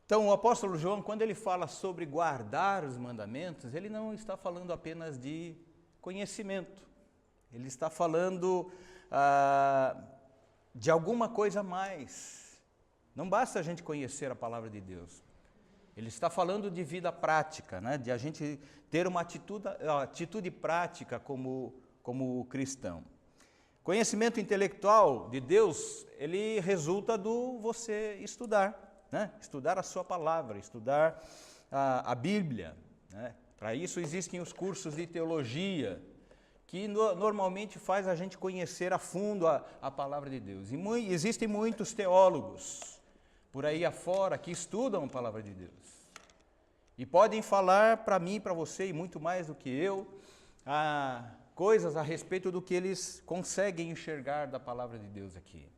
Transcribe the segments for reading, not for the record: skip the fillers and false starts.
Então, o apóstolo João, quando ele fala sobre guardar os mandamentos, ele não está falando apenas de conhecimento. Ele está falando de alguma coisa a mais. Não basta a gente conhecer a palavra de Deus. Ele está falando de vida prática, né? De a gente ter uma atitude prática como cristão. Conhecimento intelectual de Deus, ele resulta do você estudar, né? Estudar a sua palavra, estudar a Bíblia, né? Para isso existem os cursos de teologia, que normalmente faz a gente conhecer a fundo a palavra de Deus. E existem muitos teólogos por aí afora que estudam a palavra de Deus. E podem falar para mim, para você, e muito mais do que eu, coisas a respeito do que eles conseguem enxergar da palavra de Deus aqui.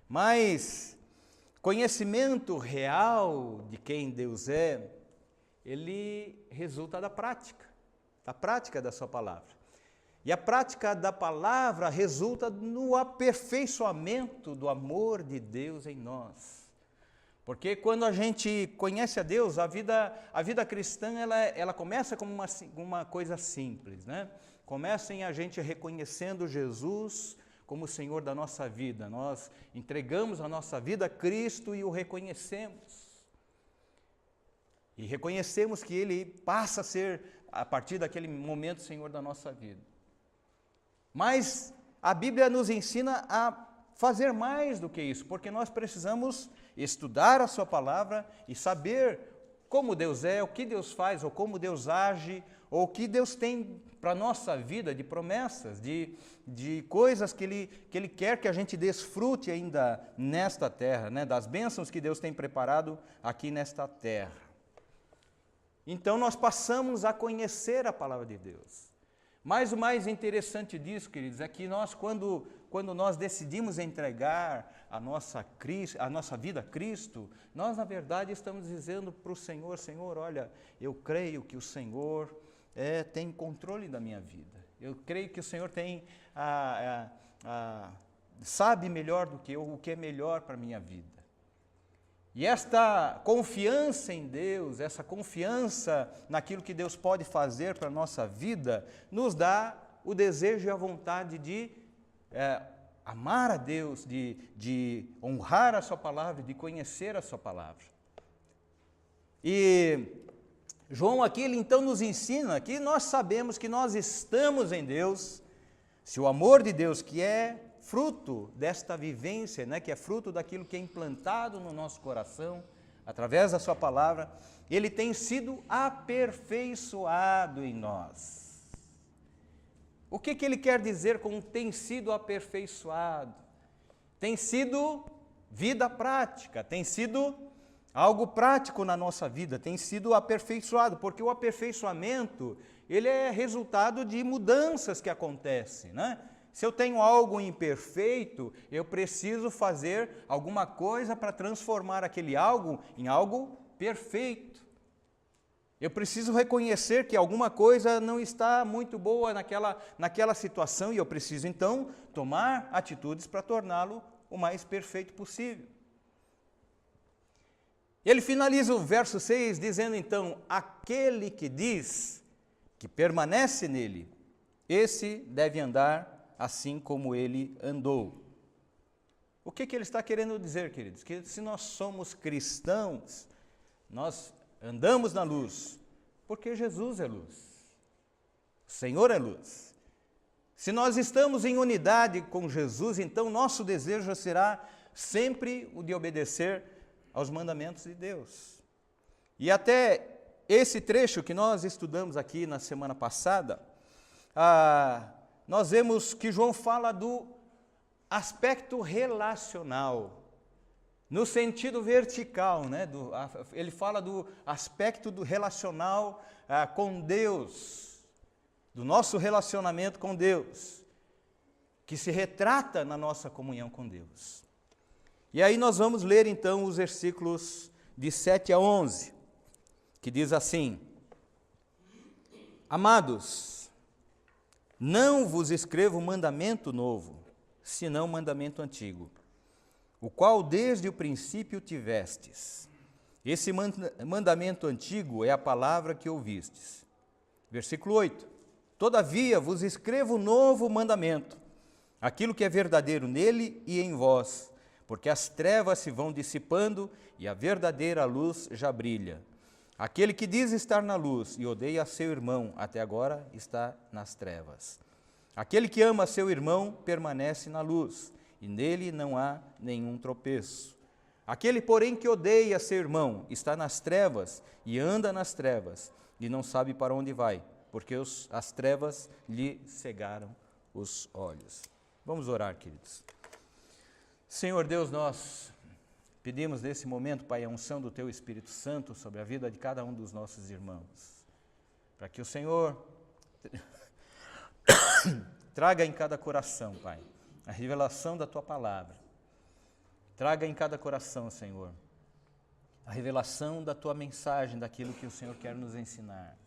Mas conhecimento real de quem Deus é, ele resulta da prática da sua palavra. E a prática da palavra resulta no aperfeiçoamento do amor de Deus em nós. Porque quando a gente conhece a Deus, a vida cristã ela começa como uma coisa simples, né? Começa em a gente reconhecendo Jesus como o Senhor da nossa vida. Nós entregamos a nossa vida a Cristo e o reconhecemos. E reconhecemos que Ele passa a ser, a partir daquele momento, o Senhor da nossa vida. Mas a Bíblia nos ensina a fazer mais do que isso, porque nós precisamos estudar a sua palavra e saber como Deus é, o que Deus faz, ou como Deus age, ou o que Deus tem para a nossa vida de promessas, de coisas que Ele quer que a gente desfrute ainda nesta terra, né, das bênçãos que Deus tem preparado aqui nesta terra. Então nós passamos a conhecer a palavra de Deus. Mas o mais interessante disso, queridos, é que nós, quando nós decidimos entregar a nossa vida a Cristo, nós, na verdade, estamos dizendo para o Senhor, Senhor, olha, eu creio que o Senhor tem controle da minha vida. Eu creio que o Senhor sabe melhor do que eu o que é melhor para a minha vida. E esta confiança em Deus, essa confiança naquilo que Deus pode fazer para a nossa vida, nos dá o desejo e a vontade de amar a Deus, de honrar a sua palavra, de conhecer a sua palavra. E João aqui, ele então nos ensina que nós sabemos que nós estamos em Deus, se o amor de Deus, que é fruto desta vivência, né, que é fruto daquilo que é implantado no nosso coração, através da sua palavra, ele tem sido aperfeiçoado em nós. O que ele quer dizer com tem sido aperfeiçoado? Tem sido vida prática, tem sido algo prático na nossa vida, tem sido aperfeiçoado, porque o aperfeiçoamento, ele é resultado de mudanças que acontecem, né? Se eu tenho algo imperfeito, eu preciso fazer alguma coisa para transformar aquele algo em algo perfeito. Eu preciso reconhecer que alguma coisa não está muito boa naquela situação e eu preciso então tomar atitudes para torná-lo o mais perfeito possível. Ele finaliza o verso 6 dizendo então, aquele que diz que permanece nele, esse deve andar assim como ele andou. O que ele está querendo dizer, queridos? Que se nós somos cristãos, nós andamos na luz, porque Jesus é luz, o Senhor é luz. Se nós estamos em unidade com Jesus, então nosso desejo será sempre o de obedecer aos mandamentos de Deus. E até esse trecho que nós estudamos aqui na semana passada, nós vemos que João fala do aspecto relacional, no sentido vertical, né? Ele fala do aspecto do relacional com Deus, do nosso relacionamento com Deus, que se retrata na nossa comunhão com Deus. E aí nós vamos ler então os versículos de 7 a 11, que diz assim: Amados, não vos escrevo mandamento novo, senão mandamento antigo, o qual desde o princípio tivestes. Esse mandamento antigo é a palavra que ouvistes. Versículo 8. Todavia vos escrevo novo mandamento, aquilo que é verdadeiro nele e em vós, porque as trevas se vão dissipando e a verdadeira luz já brilha. Aquele que diz estar na luz e odeia seu irmão, até agora está nas trevas. Aquele que ama seu irmão permanece na luz, e nele não há nenhum tropeço. Aquele, porém, que odeia seu irmão está nas trevas e anda nas trevas, e não sabe para onde vai, porque as trevas lhe cegaram os olhos. Vamos orar, queridos. Senhor Deus, nós pedimos nesse momento, Pai, a unção do Teu Espírito Santo sobre a vida de cada um dos nossos irmãos, para que o Senhor traga em cada coração, Pai, a revelação da Tua palavra. Traga em cada coração, Senhor, a revelação da Tua mensagem, daquilo que o Senhor quer nos ensinar.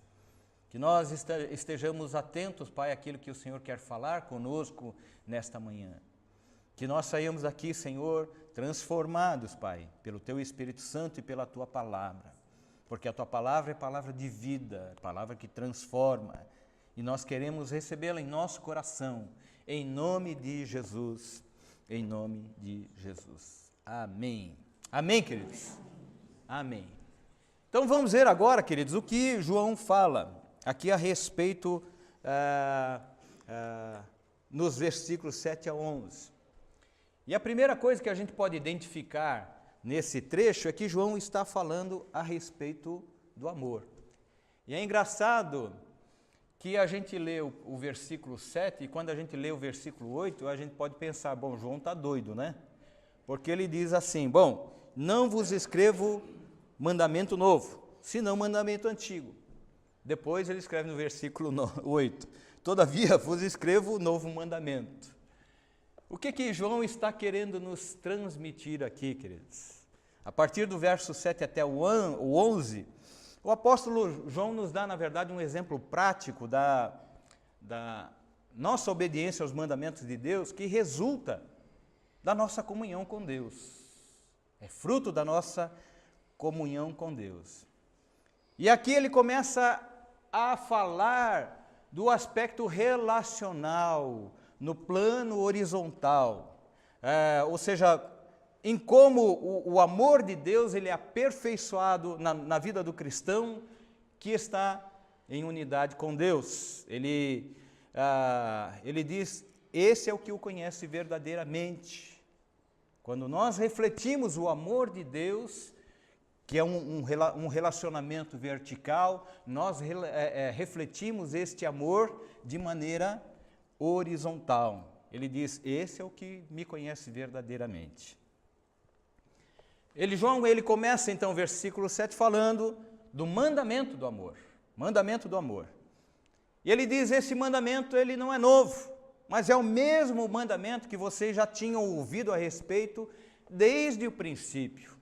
Que nós estejamos atentos, Pai, àquilo que o Senhor quer falar conosco nesta manhã. Que nós saímos aqui, Senhor, transformados, Pai, pelo Teu Espírito Santo e pela Tua palavra. Porque a Tua palavra é palavra de vida, palavra que transforma. E nós queremos recebê-la em nosso coração, em nome de Jesus. Em nome de Jesus. Amém. Amém, queridos? Amém. Então vamos ver agora, queridos, o que João fala aqui a respeito nos versículos 7 a 11. E a primeira coisa que a gente pode identificar nesse trecho é que João está falando a respeito do amor. E é engraçado que a gente lê o versículo 7 e quando a gente lê o versículo 8, a gente pode pensar, bom, João está doido, né? Porque ele diz assim, bom, não vos escrevo mandamento novo, senão mandamento antigo. Depois ele escreve no versículo 8, todavia vos escrevo novo mandamento. O que João está querendo nos transmitir aqui, queridos? A partir do verso 7 até o 11, o apóstolo João nos dá, na verdade, um exemplo prático da nossa obediência aos mandamentos de Deus, que resulta da nossa comunhão com Deus. É fruto da nossa comunhão com Deus. E aqui ele começa a falar do aspecto relacional, no plano horizontal. Ou seja, em como o amor de Deus ele é aperfeiçoado na vida do cristão que está em unidade com Deus. Ele diz, esse é o que o conhece verdadeiramente. Quando nós refletimos o amor de Deus, que é um relacionamento vertical, nós refletimos este amor de maneira horizontal. Ele diz, esse é o que me conhece verdadeiramente. João começa então o versículo 7 falando do mandamento do amor. Mandamento do amor. E ele diz, esse mandamento ele não é novo, mas é o mesmo mandamento que vocês já tinham ouvido a respeito desde o princípio.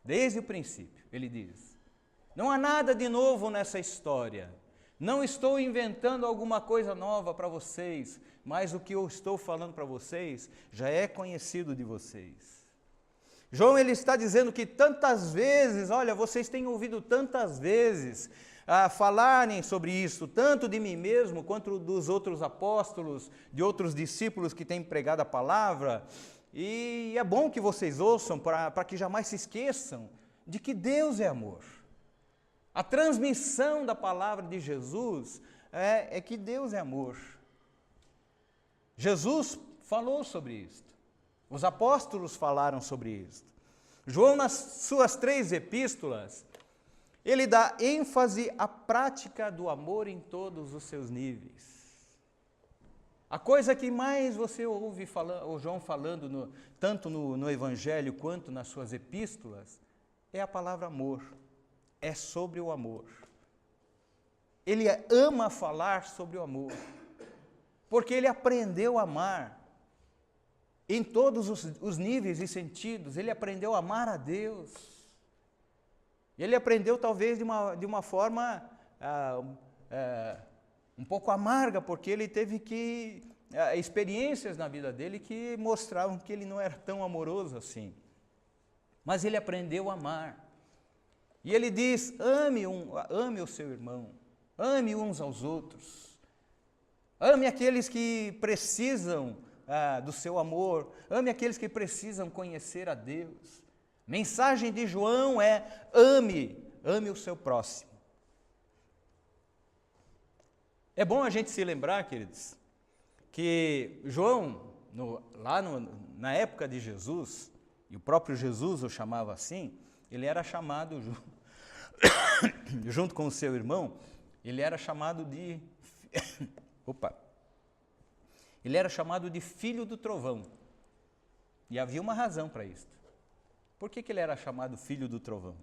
Desde o princípio, ele diz. Não há nada de novo nessa história. Não estou inventando alguma coisa nova para vocês, mas o que eu estou falando para vocês já é conhecido de vocês. João ele está dizendo que tantas vezes, olha, vocês têm ouvido tantas vezes falarem sobre isso, tanto de mim mesmo, quanto dos outros apóstolos, de outros discípulos que têm pregado a palavra, e é bom que vocês ouçam para que jamais se esqueçam de que Deus é amor. A transmissão da palavra de Jesus é que Deus é amor. Jesus falou sobre isto. Os apóstolos falaram sobre isto. João, nas suas 3 epístolas, ele dá ênfase à prática do amor em todos os seus níveis. A coisa que mais você ouve o João falando, tanto no Evangelho quanto nas suas epístolas, é a palavra amor. É sobre o amor. Ele ama falar sobre o amor, porque ele aprendeu a amar em todos os níveis e sentidos. Ele aprendeu a amar a Deus. Ele aprendeu talvez de uma forma um pouco amarga, porque ele teve experiências na vida dele que mostravam que ele não era tão amoroso assim. Mas ele aprendeu a amar. E ele diz, ame o seu irmão, ame uns aos outros, ame aqueles que precisam do seu amor, ame aqueles que precisam conhecer a Deus. Mensagem de João é, ame o seu próximo. É bom a gente se lembrar, queridos, que João, na época de Jesus, e o próprio Jesus o chamava assim, ele era chamado, junto com o seu irmão, ele era chamado de, ele era chamado de filho do trovão. E havia uma razão para isso. Por que ele era chamado filho do trovão?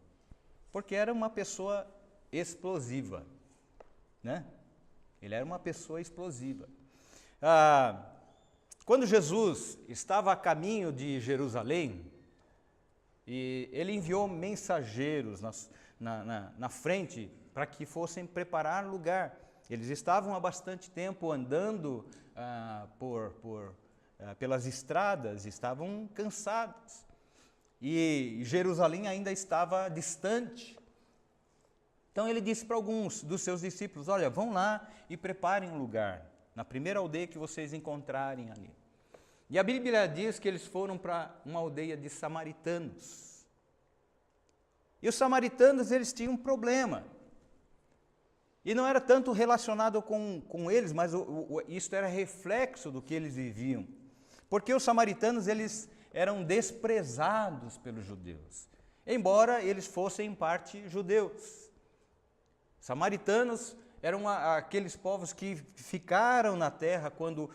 Porque era uma pessoa explosiva, né? Ele era uma pessoa explosiva. Quando Jesus estava a caminho de Jerusalém, e ele enviou mensageiros na frente para que fossem preparar lugar. Eles estavam há bastante tempo andando pelas estradas, estavam cansados. E Jerusalém ainda estava distante. Então ele disse para alguns dos seus discípulos, olha, vão lá e preparem um lugar, na primeira aldeia que vocês encontrarem ali. E a Bíblia diz que eles foram para uma aldeia de samaritanos. E os samaritanos, eles tinham um problema. E não era tanto relacionado com eles, mas isso era reflexo do que eles viviam. Porque os samaritanos, eles eram desprezados pelos judeus, embora eles fossem em parte judeus. Samaritanos eram aqueles povos que ficaram na terra quando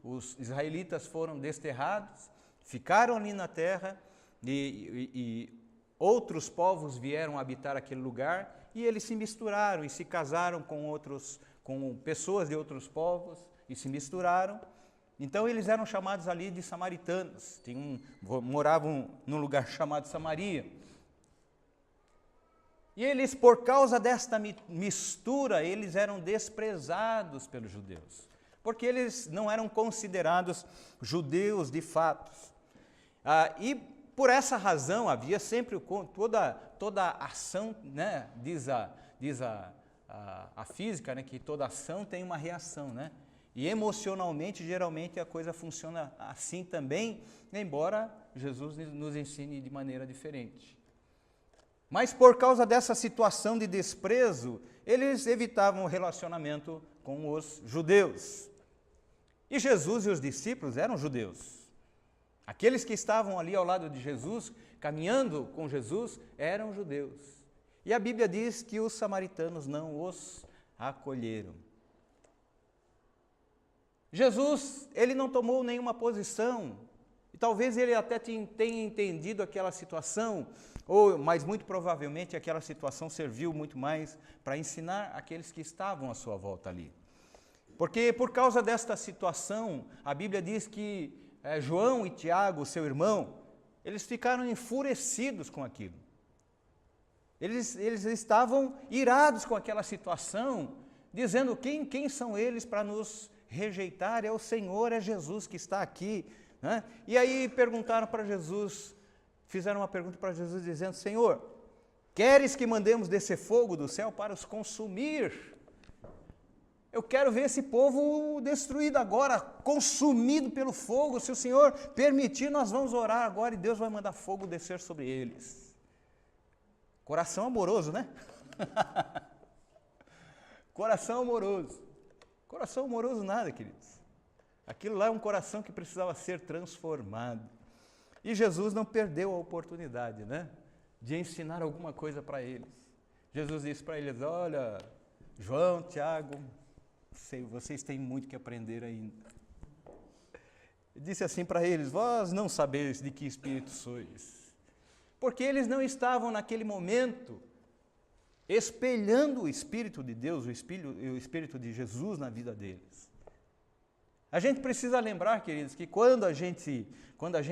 os israelitas foram desterrados, ficaram ali na terra e outros povos vieram habitar aquele lugar e eles se misturaram e se casaram com pessoas de outros povos e se misturaram. Então eles eram chamados ali de samaritanos, moravam num lugar chamado Samaria. E eles, por causa desta mistura, eles eram desprezados pelos judeus, porque eles não eram considerados judeus de fato. E por essa razão havia sempre toda ação, né, diz a física, né, que toda ação tem uma reação, né? E emocionalmente, geralmente, a coisa funciona assim também, embora Jesus nos ensine de maneira diferente. Mas por causa dessa situação de desprezo, eles evitavam o relacionamento com os judeus. E Jesus e os discípulos eram judeus. Aqueles que estavam ali ao lado de Jesus, caminhando com Jesus, eram judeus. E a Bíblia diz que os samaritanos não os acolheram. Jesus, ele não tomou nenhuma posição, e talvez ele até tenha entendido aquela situação, mas muito provavelmente aquela situação serviu muito mais para ensinar aqueles que estavam à sua volta ali. Porque por causa desta situação, a Bíblia diz que João e Tiago, seu irmão, eles ficaram enfurecidos com aquilo. Eles estavam irados com aquela situação, dizendo quem são eles para nos rejeitar? É o Senhor, é Jesus que está aqui, né? E aí perguntaram para Jesus, fizeram uma pergunta para Jesus dizendo, Senhor, queres que mandemos descer fogo do céu para os consumir? Eu quero ver esse povo destruído agora, consumido pelo fogo. Se o Senhor permitir, nós vamos orar agora e Deus vai mandar fogo descer sobre eles. Coração amoroso, né? Coração amoroso. Coração amoroso nada, queridos. Aquilo lá é um coração que precisava ser transformado. E Jesus não perdeu a oportunidade, né, de ensinar alguma coisa para eles. Jesus disse para eles, olha, João, Tiago, vocês têm muito que aprender ainda. Ele disse assim para eles, vós não sabeis de que espírito sois. Porque eles não estavam naquele momento espelhando o Espírito de Deus, o Espírito de Jesus na vida deles. A gente precisa lembrar, queridos, que quando a gente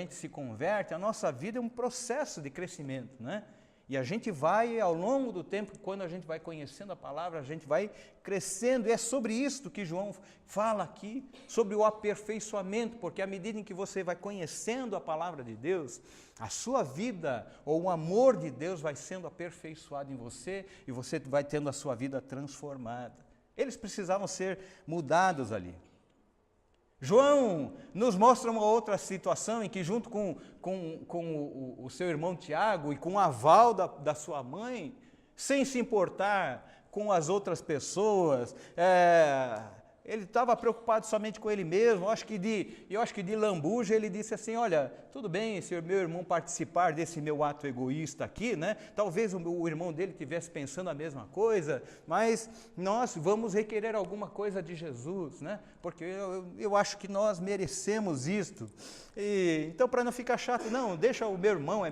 se converte, a nossa vida é um processo de crescimento, né? E a gente vai, ao longo do tempo, quando a gente vai conhecendo a palavra, a gente vai crescendo. E é sobre isso que João fala aqui, sobre o aperfeiçoamento, porque à medida em que você vai conhecendo a palavra de Deus, a sua vida, ou o amor de Deus vai sendo aperfeiçoado em você, e você vai tendo a sua vida transformada. Eles precisavam ser mudados ali. João nos mostra uma outra situação em que, junto com o seu irmão Tiago e com o aval da sua mãe, sem se importar com as outras pessoas, ele estava preocupado somente com ele mesmo. Eu acho que de lambuja ele disse assim: olha, tudo bem se o meu irmão participar desse meu ato egoísta aqui, né? Talvez o irmão dele estivesse pensando a mesma coisa, mas nós vamos requerer alguma coisa de Jesus, né? Porque eu acho que nós merecemos isto. Então, para não ficar chato, não, deixa o meu irmão, é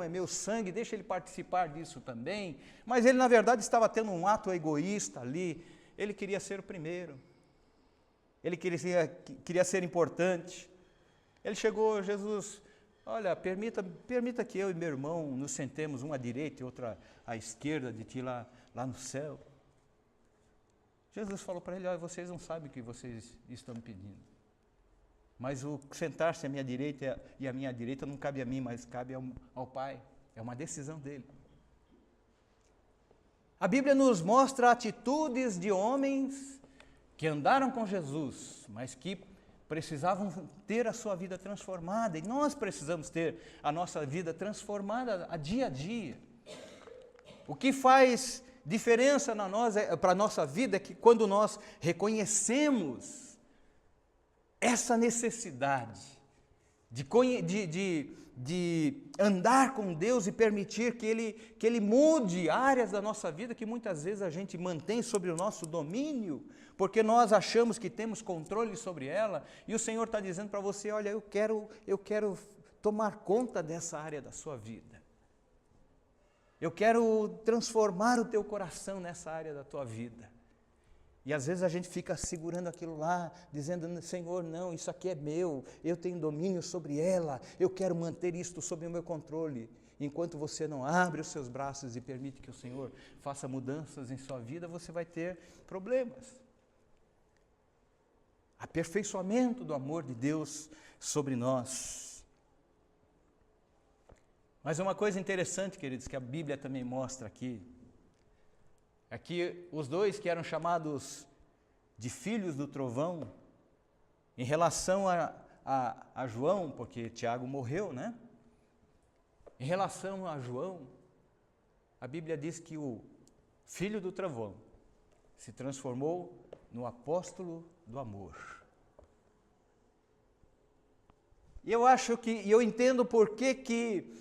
meu sangue, deixa ele participar disso também. Mas ele, na verdade, estava tendo um ato egoísta ali. Ele queria ser o primeiro. Ele queria ser importante. Ele chegou: Jesus, olha, permita que eu e meu irmão nos sentemos, um à direita e outra à esquerda de ti lá no céu. Jesus falou para ele: olha, vocês não sabem o que vocês estão me pedindo. Mas o sentar-se à minha direita e à minha direita não cabe a mim, mas cabe ao Pai. É uma decisão dele. A Bíblia nos mostra atitudes de homens que andaram com Jesus, mas que precisavam ter a sua vida transformada. E nós precisamos ter a nossa vida transformada a dia. O que faz diferença para a nossa vida é que quando nós reconhecemos essa necessidade de andar com Deus e permitir que Ele mude áreas da nossa vida que muitas vezes a gente mantém sobre o nosso domínio, porque nós achamos que temos controle sobre ela, e o Senhor está dizendo para você: olha, eu quero tomar conta dessa área da sua vida. Eu quero transformar o teu coração nessa área da tua vida. E às vezes a gente fica segurando aquilo lá, dizendo: Senhor, não, isso aqui é meu, eu tenho domínio sobre ela, eu quero manter isto sob o meu controle. Enquanto você não abre os seus braços e permite que o Senhor faça mudanças em sua vida, você vai ter problemas. Aperfeiçoamento do amor de Deus sobre nós. Mas uma coisa interessante, queridos, que a Bíblia também mostra aqui, é que os dois que eram chamados de filhos do trovão, em relação a João, porque Tiago morreu, né? Em relação a João, a Bíblia diz que o filho do trovão se transformou no apóstolo do amor. E eu entendo por que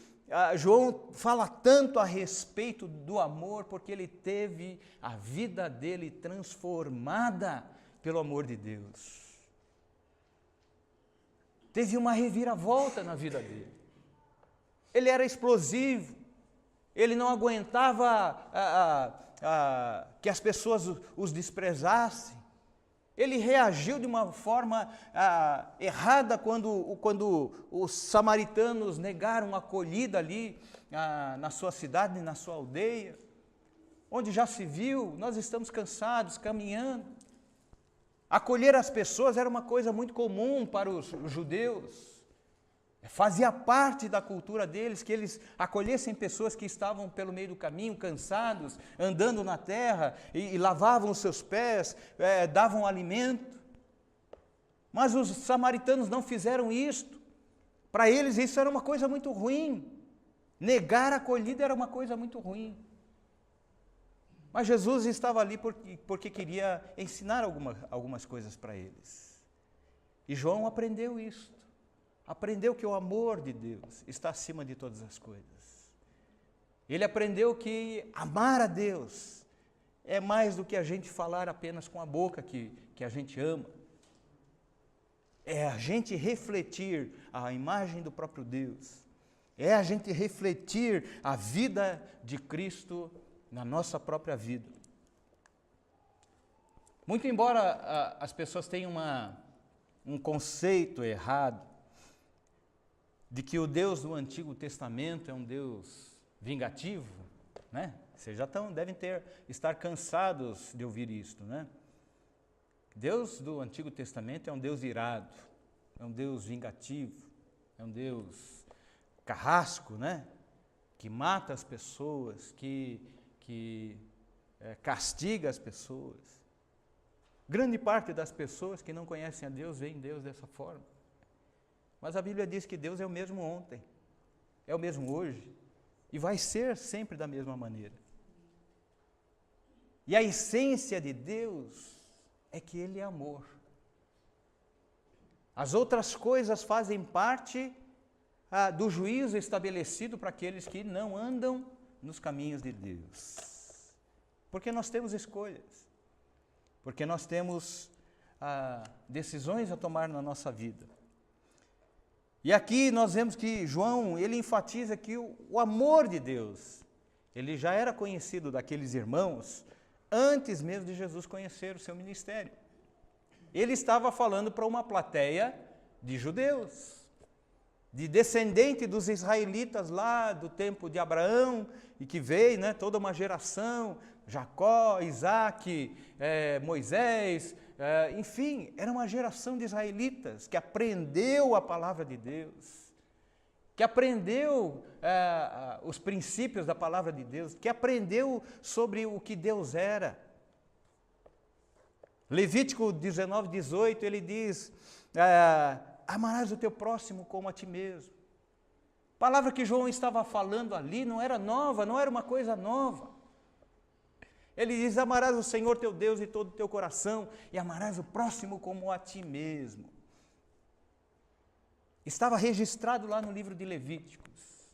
João fala tanto a respeito do amor, porque ele teve a vida dele transformada pelo amor de Deus. Teve uma reviravolta na vida dele. Ele era explosivo, ele não aguentava que as pessoas os desprezassem. Ele reagiu de uma forma errada quando os samaritanos negaram acolhida ali na sua cidade, na sua aldeia, onde já se viu, nós estamos cansados, caminhando. Acolher as pessoas era uma coisa muito comum para os judeus. Fazia parte da cultura deles que eles acolhessem pessoas que estavam pelo meio do caminho, cansados, andando na terra, e lavavam os seus pés, davam alimento. Mas os samaritanos não fizeram isto. Para eles isso era uma coisa muito ruim. Negar a acolhida era uma coisa muito ruim. Mas Jesus estava ali porque queria ensinar algumas coisas para eles. E João aprendeu isso. Aprendeu que o amor de Deus está acima de todas as coisas. Ele aprendeu que amar a Deus é mais do que a gente falar apenas com a boca que a gente ama. É a gente refletir a imagem do próprio Deus. É a gente refletir a vida de Cristo na nossa própria vida. Muito embora as pessoas tenham um conceito errado de que o Deus do Antigo Testamento é um Deus vingativo, né? Vocês já devem estar cansados de ouvir isto, né? Deus do Antigo Testamento é um Deus irado, é um Deus vingativo, é um Deus carrasco, né? Que mata as pessoas, que castiga as pessoas. Grande parte das pessoas que não conhecem a Deus veem Deus dessa forma. Mas a Bíblia diz que Deus é o mesmo ontem, é o mesmo hoje, e vai ser sempre da mesma maneira. E a essência de Deus é que Ele é amor. As outras coisas fazem parte do juízo estabelecido para aqueles que não andam nos caminhos de Deus. Porque nós temos escolhas, porque nós temos decisões a tomar na nossa vida. E aqui nós vemos que João, ele enfatiza que o amor de Deus, ele já era conhecido daqueles irmãos antes mesmo de Jesus conhecer o seu ministério. Ele estava falando para uma plateia de judeus, de descendente dos israelitas lá do tempo de Abraão, e que veio, né, toda uma geração, Jacó, Isaac, Moisés, enfim, era uma geração de israelitas que aprendeu a palavra de Deus, que aprendeu os princípios da palavra de Deus, que aprendeu sobre o que Deus era. Levítico 19, 18, ele diz, amarás o teu próximo como a ti mesmo. A palavra que João estava falando ali não era nova, não era uma coisa nova. Ele diz, amarás o Senhor teu Deus de todo o teu coração e amarás o próximo como a ti mesmo. Estava registrado lá no livro de Levíticos.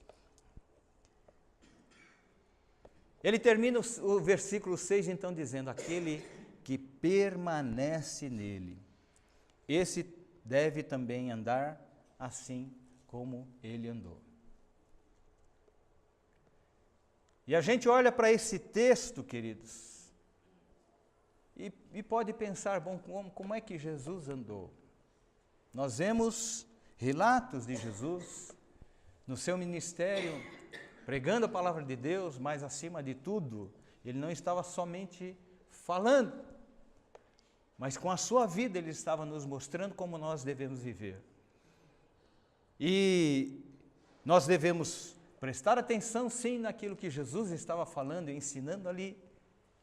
Ele termina o versículo 6 então dizendo, aquele que permanece nele, esse deve também andar assim como ele andou. E a gente olha para esse texto, queridos, e pode pensar, bom, como é que Jesus andou? Nós vemos relatos de Jesus no seu ministério, pregando a palavra de Deus, mas acima de tudo, ele não estava somente falando, mas com a sua vida ele estava nos mostrando como nós devemos viver. E nós devemos prestar atenção, sim, naquilo que Jesus estava falando e ensinando ali,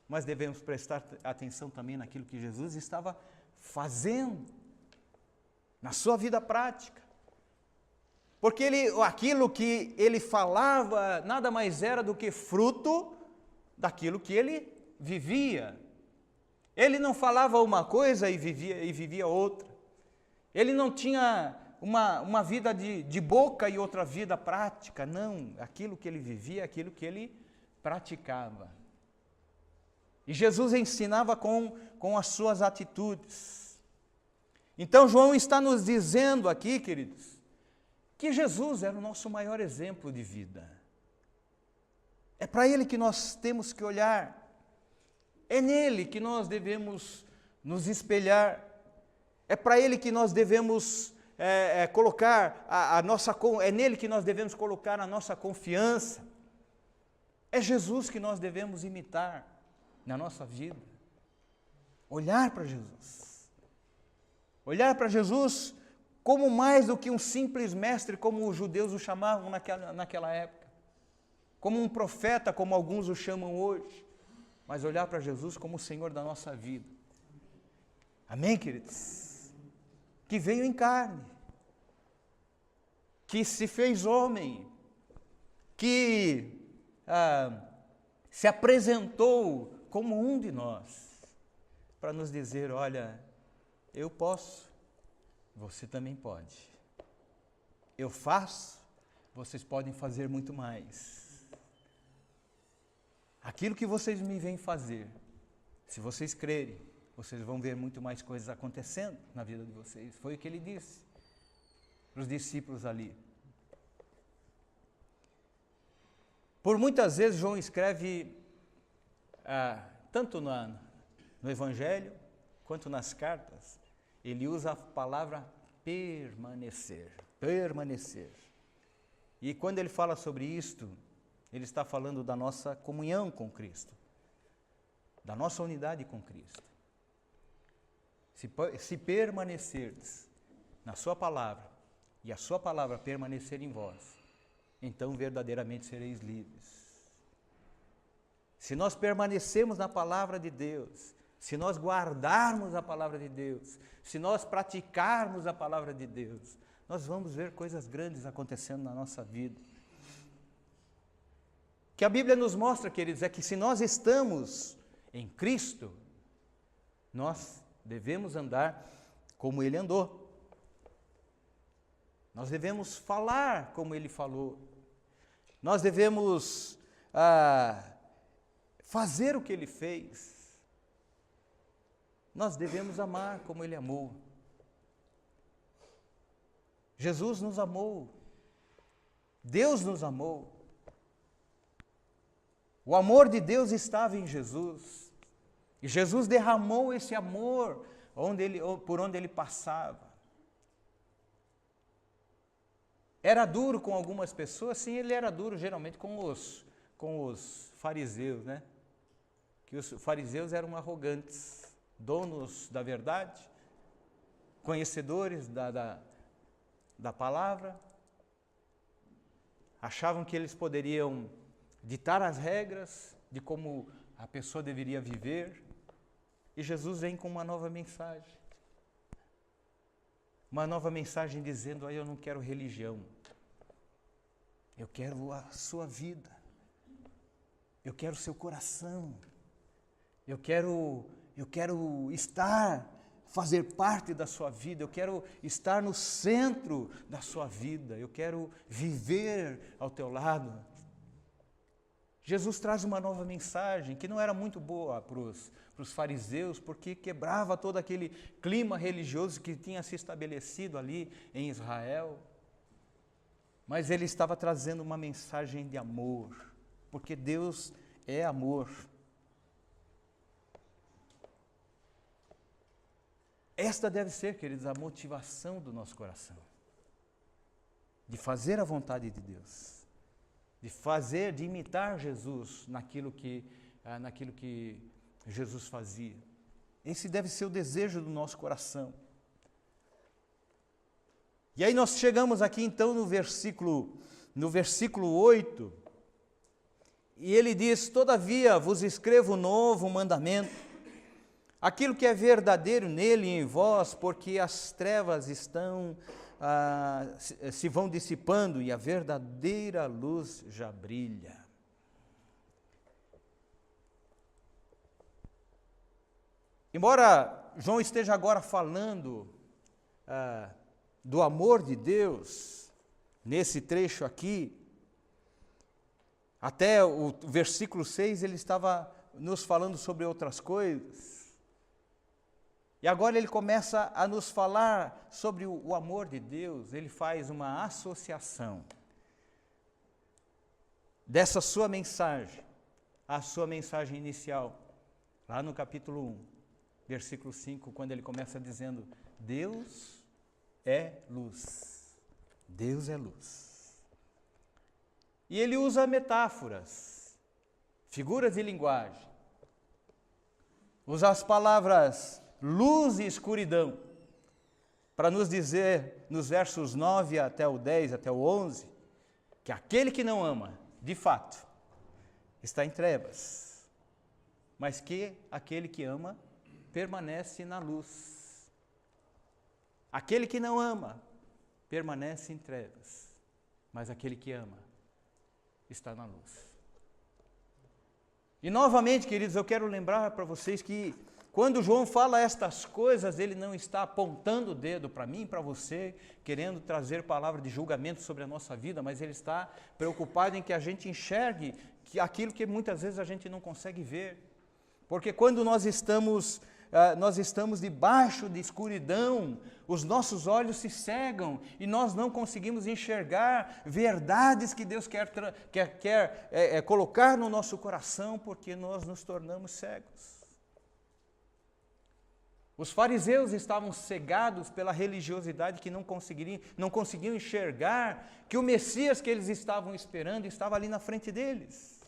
mas devemos prestar atenção também naquilo que Jesus estava fazendo na sua vida prática. Porque aquilo que ele falava nada mais era do que fruto daquilo que ele vivia. Ele não falava uma coisa e vivia outra. Ele não tinha uma vida de boca e outra vida prática, não. Aquilo que ele vivia, aquilo que ele praticava. E Jesus ensinava com as suas atitudes. Então João está nos dizendo aqui, queridos, que Jesus era o nosso maior exemplo de vida. É para Ele que nós temos que olhar. É nele que nós devemos nos espelhar. É para Ele que nós devemos colocar é nele que nós devemos colocar a nossa confiança. É Jesus que nós devemos imitar na nossa vida. Olhar para Jesus. Olhar para Jesus como mais do que um simples mestre, como os judeus o chamavam naquela época. Como um profeta, como alguns o chamam hoje. Mas olhar para Jesus como o Senhor da nossa vida. Amém, queridos? Que veio em carne, que se fez homem, que se apresentou como um de nós, para nos dizer, olha, eu posso, você também pode. Eu faço, vocês podem fazer muito mais. Aquilo que vocês me veem fazer, se vocês crerem, vocês vão ver muito mais coisas acontecendo na vida de vocês. Foi o que ele disse para os discípulos ali. Por muitas vezes João escreve, tanto no Evangelho, quanto nas cartas, ele usa a palavra permanecer, permanecer. E quando ele fala sobre isto, Ele está falando da nossa comunhão com Cristo, da nossa unidade com Cristo. Se permanecerdes na sua palavra, e a sua palavra permanecer em vós, então verdadeiramente sereis livres. Se nós permanecermos na palavra de Deus, se nós guardarmos a palavra de Deus, se nós praticarmos a palavra de Deus, nós vamos ver coisas grandes acontecendo na nossa vida. O que a Bíblia nos mostra, queridos, é que se nós estamos em Cristo, nós devemos andar como Ele andou. Nós devemos falar como Ele falou. Nós devemos fazer o que Ele fez. Nós devemos amar como Ele amou. Jesus nos amou. Deus nos amou. O amor de Deus estava em Jesus. E Jesus derramou esse amor por onde Ele passava. Era duro com algumas pessoas? Sim, Ele era duro geralmente com os fariseus, né? Que os fariseus eram arrogantes, donos da verdade, conhecedores da palavra, achavam que eles poderiam ditar as regras de como a pessoa deveria viver, e Jesus vem com uma nova mensagem. Uma nova mensagem dizendo: eu não quero religião, eu quero a sua vida, eu quero o seu coração, eu quero fazer parte da sua vida, eu quero estar no centro da sua vida, eu quero viver ao teu lado. Jesus traz uma nova mensagem que não era muito boa para os fariseus, porque quebrava todo aquele clima religioso que tinha se estabelecido ali em Israel. Mas ele estava trazendo uma mensagem de amor, porque Deus é amor. Esta deve ser, queridos, a motivação do nosso coração, de fazer a vontade de Deus, de imitar Jesus naquilo que Jesus fazia. Esse deve ser o desejo do nosso coração. E aí nós chegamos aqui então no versículo 8, e ele diz: todavia vos escrevo um novo mandamento, aquilo que é verdadeiro nele e em vós, porque as trevas se vão dissipando e a verdadeira luz já brilha. Embora João esteja agora falando do amor de Deus, nesse trecho aqui, até o versículo 6 ele estava nos falando sobre outras coisas. E agora ele começa a nos falar sobre o amor de Deus. Ele faz uma associação dessa sua mensagem, a sua mensagem inicial, lá no capítulo 1, versículo 5, quando ele começa dizendo: Deus é luz. Deus é luz. E ele usa metáforas, figuras de linguagem. Usa as palavras luz e escuridão, para nos dizer, nos versos 9 até o 10, até o 11, que aquele que não ama, de fato, está em trevas, mas que aquele que ama permanece na luz. Aquele que não ama permanece em trevas, mas aquele que ama está na luz. E novamente, queridos, eu quero lembrar para vocês que quando João fala estas coisas, ele não está apontando o dedo para mim e para você, querendo trazer palavra de julgamento sobre a nossa vida, mas ele está preocupado em que a gente enxergue aquilo que muitas vezes a gente não consegue ver. Porque quando nós estamos debaixo de escuridão, os nossos olhos se cegam e nós não conseguimos enxergar verdades que Deus quer colocar no nosso coração, porque nós nos tornamos cegos. Os fariseus estavam cegados pela religiosidade que não conseguiam enxergar que o Messias que eles estavam esperando estava ali na frente deles.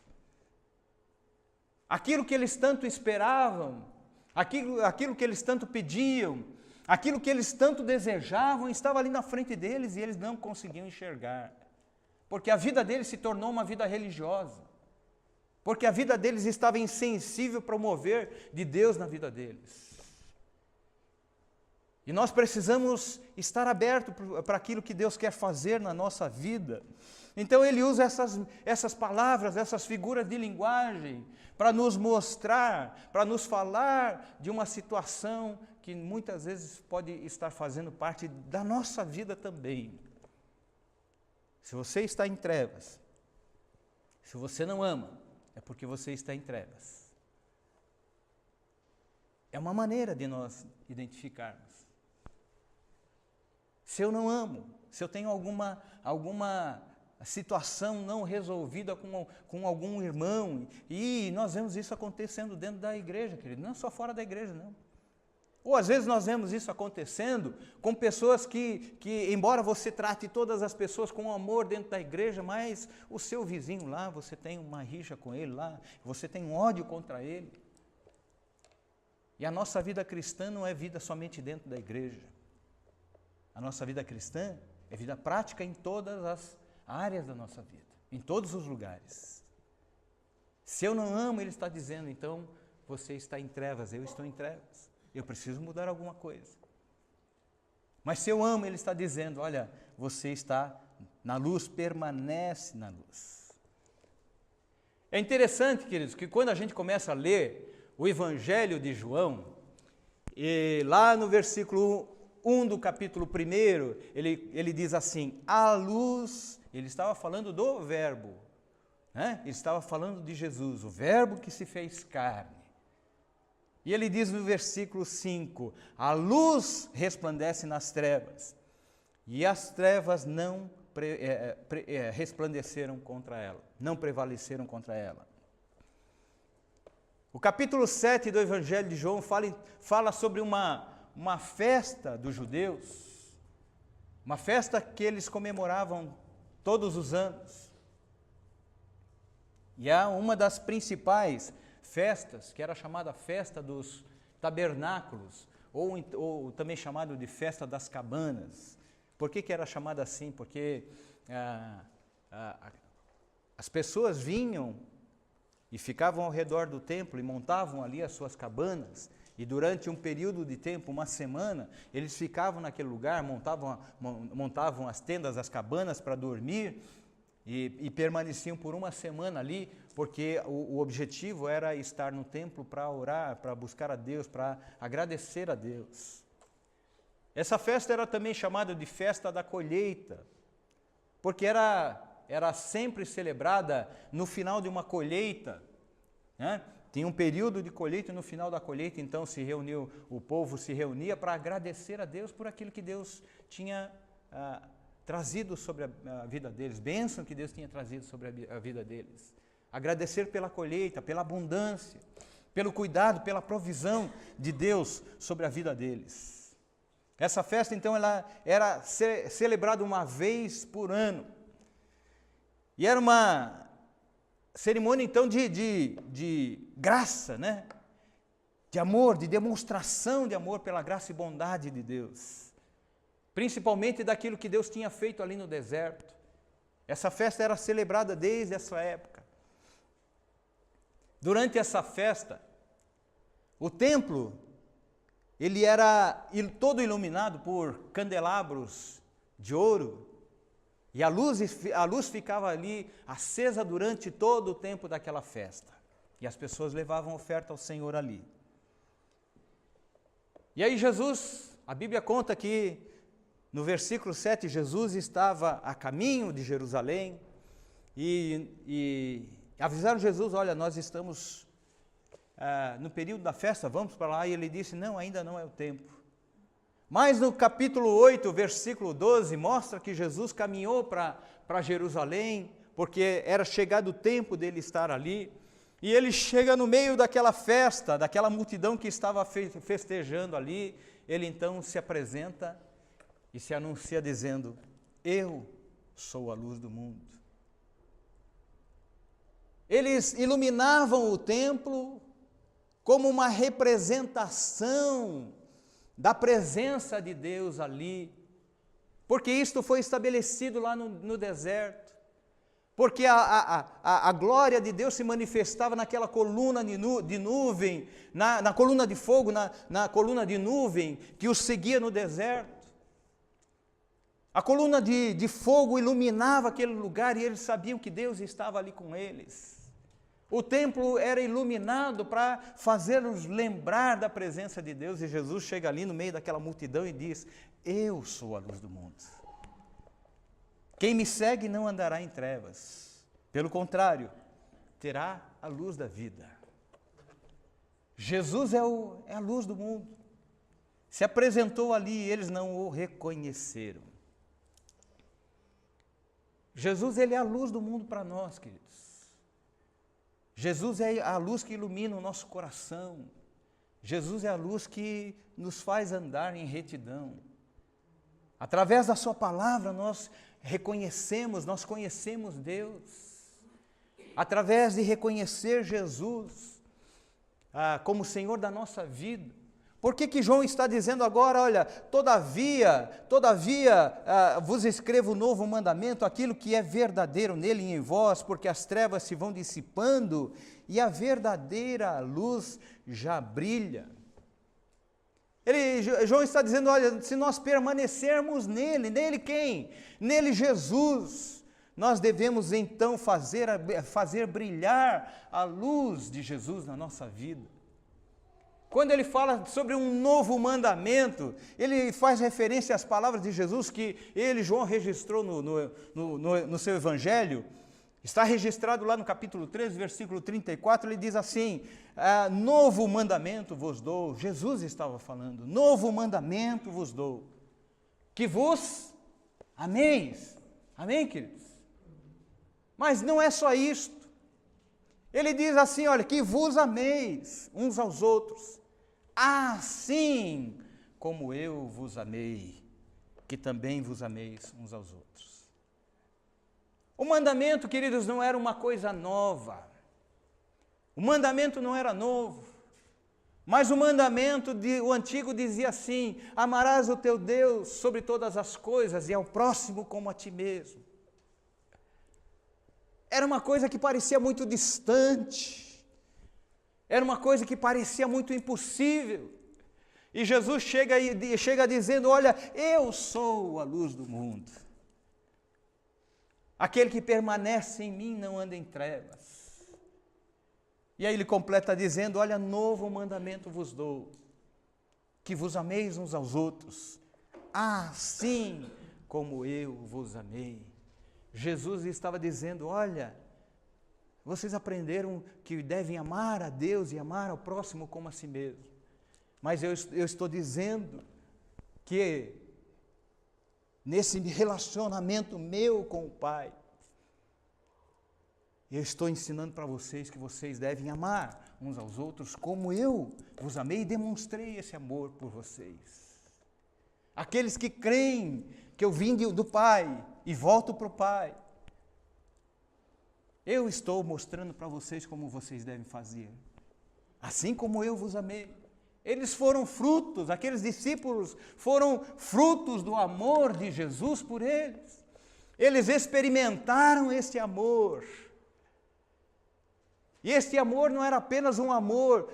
Aquilo que eles tanto esperavam, aquilo que eles tanto pediam, aquilo que eles tanto desejavam estava ali na frente deles e eles não conseguiam enxergar. Porque a vida deles se tornou uma vida religiosa. Porque a vida deles estava insensível para o mover de Deus na vida deles. E nós precisamos estar abertos para aquilo que Deus quer fazer na nossa vida. Então ele usa essas palavras, essas figuras de linguagem, para nos mostrar, para nos falar de uma situação que muitas vezes pode estar fazendo parte da nossa vida também. Se você está em trevas, se você não ama, é porque você está em trevas. É uma maneira de nós identificarmos. Se eu não amo, se eu tenho alguma situação não resolvida com algum irmão, e nós vemos isso acontecendo dentro da igreja, querido, não só fora da igreja, não. Ou às vezes nós vemos isso acontecendo com pessoas que embora você trate todas as pessoas com amor dentro da igreja, mas o seu vizinho lá, você tem uma rixa com ele lá, você tem um ódio contra ele. E a nossa vida cristã não é vida somente dentro da igreja. A nossa vida cristã é vida prática em todas as áreas da nossa vida, em todos os lugares. Se eu não amo, ele está dizendo, então você está em trevas, eu estou em trevas. Eu preciso mudar alguma coisa. Mas se eu amo, ele está dizendo, olha, você está na luz, permanece na luz. É interessante, queridos, que quando a gente começa a ler o Evangelho de João, e lá no versículo 1 do capítulo 1, ele diz assim, a luz, ele estava falando do verbo, né? Ele estava falando de Jesus, o verbo que se fez carne. E ele diz no versículo 5, a luz resplandece nas trevas, e as trevas não resplandeceram contra ela, não prevaleceram contra ela. O capítulo 7 do Evangelho de João fala sobre uma festa dos judeus, uma festa que eles comemoravam todos os anos. E há uma das principais festas, que era chamada Festa dos Tabernáculos, ou também chamado de Festa das Cabanas. Por que era chamada assim? Porque as pessoas vinham e ficavam ao redor do templo e montavam ali as suas cabanas, e durante um período de tempo, uma semana, eles ficavam naquele lugar, montavam as tendas, as cabanas para dormir, e permaneciam por uma semana ali, porque o objetivo era estar no templo para orar, para buscar a Deus, para agradecer a Deus. Essa festa era também chamada de festa da colheita, porque era sempre celebrada no final de uma colheita, né? Tinha um período de colheita, e no final da colheita, então, o povo se reunia para agradecer a Deus por aquilo que Deus tinha trazido sobre a vida deles, bênção que Deus tinha trazido sobre a vida deles. Agradecer pela colheita, pela abundância, pelo cuidado, pela provisão de Deus sobre a vida deles. Essa festa, então, ela era celebrada uma vez por ano. E era uma cerimônia, então, de graça, né? De amor, de demonstração de amor pela graça e bondade de Deus. Principalmente daquilo que Deus tinha feito ali no deserto. Essa festa era celebrada desde essa época. Durante essa festa, o templo, ele era todo iluminado por candelabros de ouro, e a luz ficava ali acesa durante todo o tempo daquela festa. E as pessoas levavam oferta ao Senhor ali. E aí Jesus, a Bíblia conta que no versículo 7, Jesus estava a caminho de Jerusalém e avisaram Jesus, olha, nós estamos no período da festa, vamos para lá. E ele disse, não, ainda não é o tempo. Mas no capítulo 8, versículo 12, mostra que Jesus caminhou para Jerusalém, porque era chegado o tempo dele estar ali. E ele chega no meio daquela festa, daquela multidão que estava festejando ali, ele então se apresenta e se anuncia dizendo: eu sou a luz do mundo. Eles iluminavam o templo como uma representação da presença de Deus ali, porque isto foi estabelecido lá no deserto. Porque a glória de Deus se manifestava naquela coluna de nuvem, na coluna de fogo, na coluna de nuvem que os seguia no deserto. A coluna de fogo iluminava aquele lugar e eles sabiam que Deus estava ali com eles. O templo era iluminado para fazê-los lembrar da presença de Deus, e Jesus chega ali no meio daquela multidão e diz: eu sou a luz do mundo. Quem me segue não andará em trevas, pelo contrário, terá a luz da vida. Jesus é a luz do mundo. Se apresentou ali e eles não o reconheceram. Jesus, ele é a luz do mundo para nós, queridos. Jesus é a luz que ilumina o nosso coração. Jesus é a luz que nos faz andar em retidão. Através da sua palavra nós nós conhecemos Deus. Através de reconhecer Jesus como Senhor da nossa vida. Por que João está dizendo agora, olha, todavia, vos escrevo um novo mandamento, aquilo que é verdadeiro nele e em vós, porque as trevas se vão dissipando e a verdadeira luz já brilha. João está dizendo, olha, se nós permanecermos nele quem? Nele Jesus, nós devemos então fazer brilhar a luz de Jesus na nossa vida. Quando ele fala sobre um novo mandamento, ele faz referência às palavras de Jesus que João, registrou no seu evangelho. Está registrado lá no capítulo 3, versículo 34, ele diz assim: novo mandamento vos dou. Jesus estava falando: novo mandamento vos dou, que vos ameis. Amém, queridos? Mas não é só isto. Ele diz assim, olha, que vos ameis uns aos outros, assim como eu vos amei, que também vos ameis uns aos outros. O mandamento, queridos, não era uma coisa nova. O mandamento não era novo. Mas o mandamento, o antigo dizia assim: amarás o teu Deus sobre todas as coisas e ao próximo como a ti mesmo. Era uma coisa que parecia muito distante. Era uma coisa que parecia muito impossível. E Jesus chega dizendo: olha, eu sou a luz do mundo. Aquele que permanece em mim não anda em trevas. E aí ele completa dizendo: olha, novo mandamento vos dou, que vos ameis uns aos outros, assim como eu vos amei. Jesus estava dizendo: olha, vocês aprenderam que devem amar a Deus e amar ao próximo como a si mesmo. Mas eu estou dizendo que nesse relacionamento meu com o Pai, eu estou ensinando para vocês que vocês devem amar uns aos outros como eu vos amei e demonstrei esse amor por vocês. Aqueles que creem que eu vim do Pai e volto para o Pai, eu estou mostrando para vocês como vocês devem fazer, assim como eu vos amei. Eles foram frutos, aqueles discípulos foram frutos do amor de Jesus por eles. Eles experimentaram esse amor. E esse amor não era apenas um amor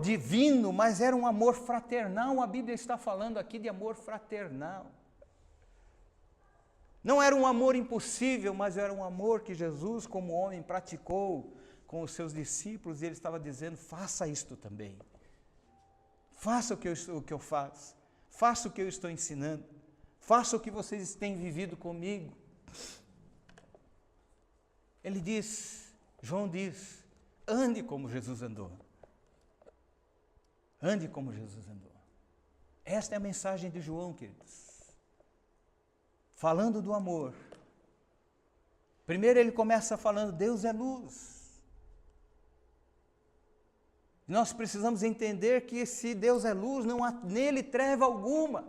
divino, mas era um amor fraternal. A Bíblia está falando aqui de amor fraternal. Não era um amor impossível, mas era um amor que Jesus, como homem, praticou com os seus discípulos, e ele estava dizendo: faça isto também. Faça o que eu faço. Faça o que eu estou ensinando. Faça o que vocês têm vivido comigo. Ele diz, João diz: ande como Jesus andou. Ande como Jesus andou. Esta é a mensagem de João, queridos. Falando do amor. Primeiro ele começa falando: Deus é luz. Nós precisamos entender que se Deus é luz, não há nele treva alguma.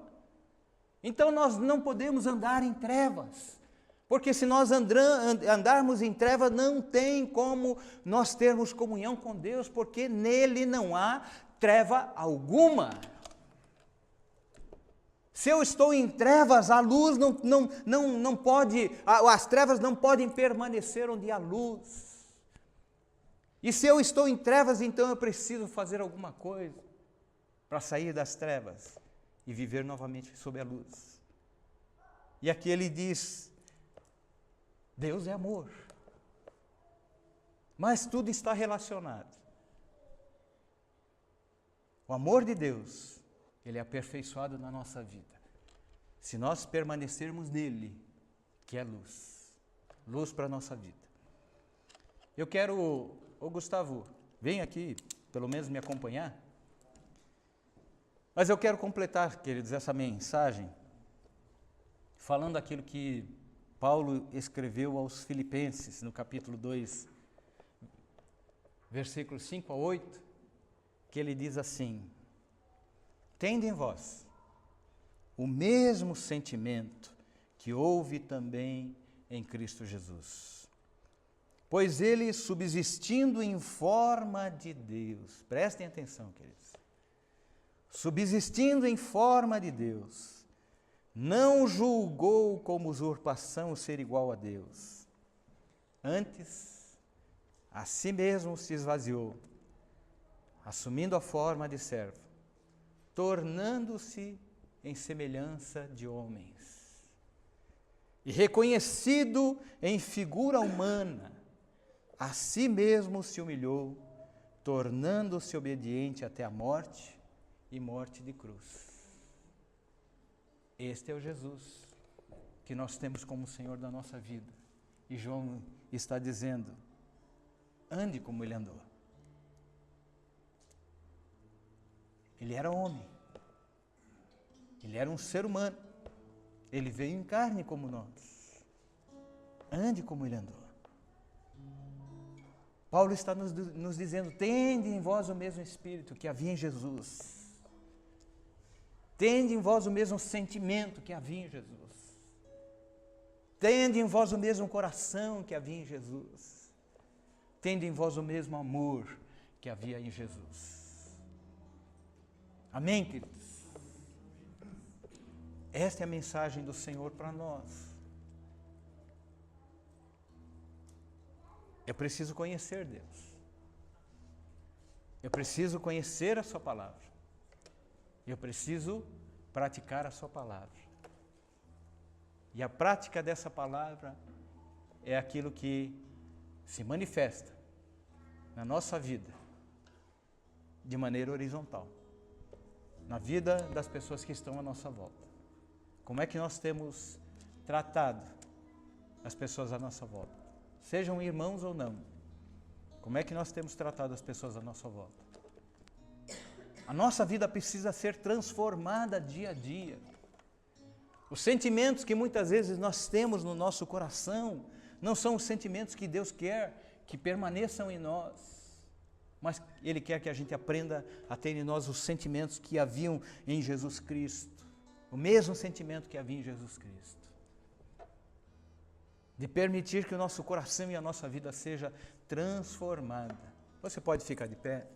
Então nós não podemos andar em trevas, porque se nós andarmos em trevas, não tem como nós termos comunhão com Deus, porque nele não há treva alguma. Se eu estou em trevas, a luz não pode, as trevas não podem permanecer onde há luz. E se eu estou em trevas, então eu preciso fazer alguma coisa para sair das trevas e viver novamente sob a luz. E aqui ele diz, Deus é amor. Mas tudo está relacionado. O amor de Deus, ele é aperfeiçoado na nossa vida. Se nós permanecermos nele, que é luz. Luz para a nossa vida. Eu quero, Gustavo, vem aqui, pelo menos me acompanhar. Mas eu quero completar, queridos, essa mensagem, falando aquilo que Paulo escreveu aos Filipenses, no capítulo 2, versículos 5 a 8, que ele diz assim, tende em vós o mesmo sentimento que houve também em Cristo Jesus. Pois ele, subsistindo em forma de Deus, prestem atenção, queridos, subsistindo em forma de Deus, não julgou como usurpação o ser igual a Deus. Antes, a si mesmo se esvaziou, assumindo a forma de servo, tornando-se em semelhança de homens. E reconhecido em figura humana, a si mesmo se humilhou, tornando-se obediente até a morte e morte de cruz. Este é o Jesus que nós temos como Senhor da nossa vida. E João está dizendo, ande como ele andou. Ele era homem. Ele era um ser humano. Ele veio em carne como nós. Ande como ele andou. Paulo está nos dizendo, tende em vós o mesmo Espírito que havia em Jesus. Tende em vós o mesmo sentimento que havia em Jesus. Tende em vós o mesmo coração que havia em Jesus. Tende em vós o mesmo amor que havia em Jesus. Amém, queridos? Esta é a mensagem do Senhor para nós. Eu preciso conhecer Deus. Eu preciso conhecer a sua palavra. Eu preciso praticar a sua palavra. E a prática dessa palavra é aquilo que se manifesta na nossa vida de maneira horizontal, na vida das pessoas que estão à nossa volta. Como é que nós temos tratado as pessoas à nossa volta? Sejam irmãos ou não. Como é que nós temos tratado as pessoas à nossa volta? A nossa vida precisa ser transformada dia a dia. Os sentimentos que muitas vezes nós temos no nosso coração não são os sentimentos que Deus quer que permaneçam em nós, mas Ele quer que a gente aprenda a ter em nós os sentimentos que haviam em Jesus Cristo, o mesmo sentimento que havia em Jesus Cristo. De permitir que o nosso coração e a nossa vida seja transformada. Você pode ficar de pé?